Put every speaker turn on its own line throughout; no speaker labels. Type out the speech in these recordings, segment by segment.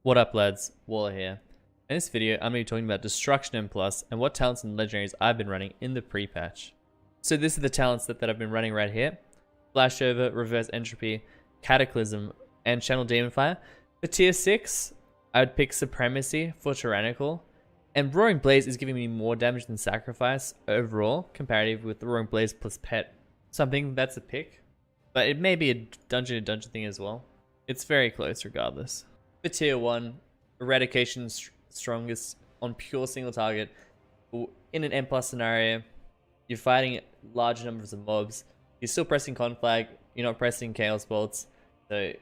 What up lads, Waller here. In this video, I'm going to be talking about Destruction M+, and what talents and legendaries I've been running in the pre-patch. So this are the talents that I've been running right here. Flashover, Reverse Entropy, Cataclysm, and Channel Demon Fire. For tier 6, I would pick Supremacy for Tyrannical, and Roaring Blaze is giving me more damage than Sacrifice overall, comparative with the Roaring Blaze plus Pet. So I think that's a pick, but it may be a dungeon-to-dungeon thing as well. It's very close regardless. For tier 1, Eradication strongest on pure single target. In an M+ scenario, you're fighting large numbers of mobs. You're still pressing Conflag, you're not pressing Chaos Bolts. So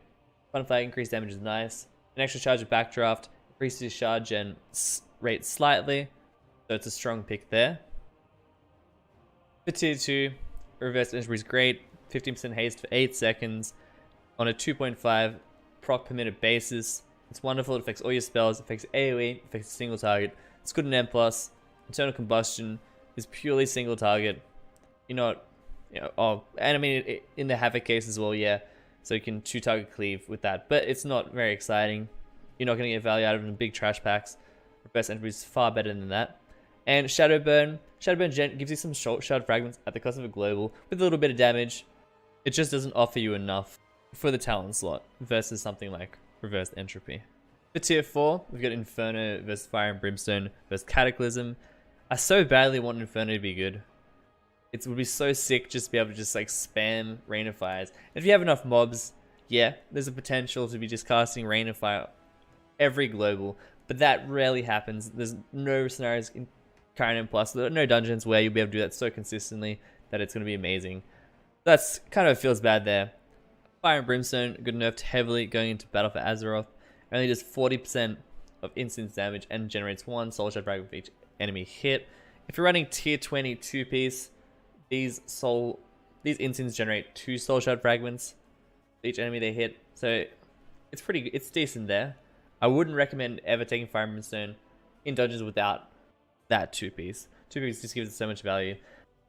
Conflag increased damage is nice. An extra charge of Backdraft increases your charge and rate slightly. So it's a strong pick there. For tier 2, Reverse Entropy is great. 15% haste for 8 seconds on a 2.5 proc per minute basis. It's wonderful, it affects all your spells, it affects AoE, it affects a single target. It's good in M+. Internal Combustion is purely single target. And I mean, in the Havoc case as well, yeah. So you can 2-target cleave with that, but it's not very exciting. You're not going to get value out of it in big trash packs. Reverse Entropy is far better than that. And Shadowburn gives you some short shard fragments at the cost of a global with a little bit of damage. It just doesn't offer you enough for the talent slot versus something like Reverse Entropy. For tier 4, we've got Inferno versus Fire and Brimstone versus Cataclysm. I so badly want Inferno to be good. It would be so sick just to be able to just like spam Rain of Fires. If you have enough mobs, yeah, there's a potential to be just casting Rain of Fire every global, but that rarely happens. There's no scenarios in current M+, there are no dungeons where you'll be able to do that so consistently that it's going to be amazing. That's kind of feels bad there. Fire and Brimstone got nerfed heavily going into battle for Azeroth. Only does 40% of instance damage and generates 1 soul shard fragment for each enemy hit. If you're running tier 20 2-piece, these instants generate 2 soul shard fragments for each enemy they hit. So it's decent there. I wouldn't recommend ever taking Fire and Brimstone in dungeons without that 2-piece. 2-piece just gives it so much value.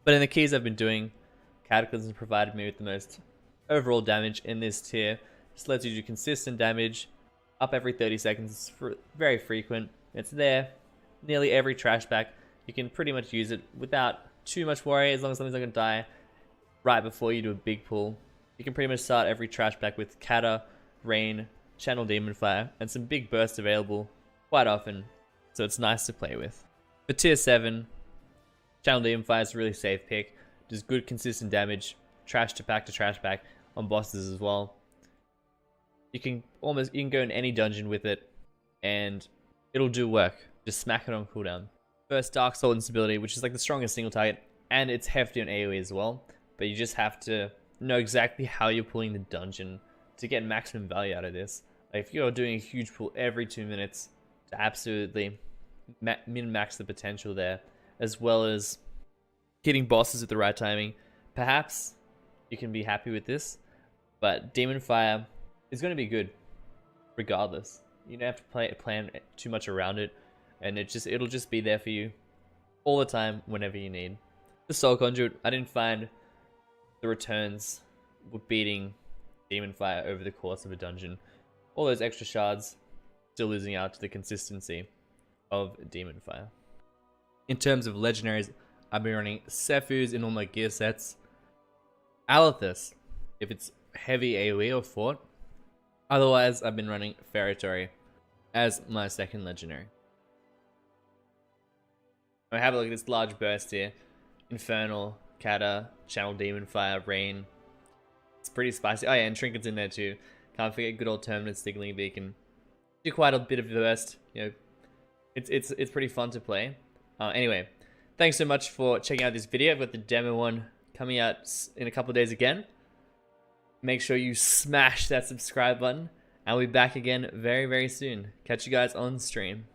But in the keys I've been doing, Cataclysm provided me with the most overall damage in this tier. Just lets you do consistent damage up every 30 seconds. It's very frequent. It's there nearly every trash pack. You can pretty much use it without too much worry, as long as something's not going to die right before you do a big pull. You can pretty much start every trash pack with Kata, Rain, Channel Demon Fire, and some big bursts available quite often, so it's nice to play with. For tier 7, Channel Demon Fire is a really safe pick. Does good consistent damage, trash pack on bosses as well. You can go in any dungeon with it and it'll do work. Just smack it on cooldown. First, Dark Soul Instability, which is like the strongest single target, and it's hefty on AoE as well. But you just have to know exactly how you're pulling the dungeon to get maximum value out of this. Like if you're doing a huge pull every 2 minutes to absolutely min-max the potential there, as well as hitting bosses at the right timing, perhaps you can be happy with this. But Demon Fire is going to be good regardless. You don't have to plan too much around it, and it'll just be there for you all the time whenever you need. The Soul Conduit, I didn't find the returns were beating Demon Fire over the course of a dungeon. All those extra shards still losing out to the consistency of Demon Fire. In terms of legendaries, I've been running Sephuz in all my gear sets. Alethus, if it's heavy AoE or fort. Otherwise, I've been running Feretory as my second legendary. I have a look at this large burst here. Infernal, Kata, Channel Demon Fire, Rain. It's pretty spicy. Oh yeah, and Trinket's in there too. Can't forget good old Terminate Signaling Beacon. Do quite a bit of burst. It's pretty fun to play. Anyway, thanks so much for checking out this video. I've got the demo one coming out in a couple of days again. Make sure you smash that subscribe button, and we'll be back again very, very soon. Catch you guys on stream.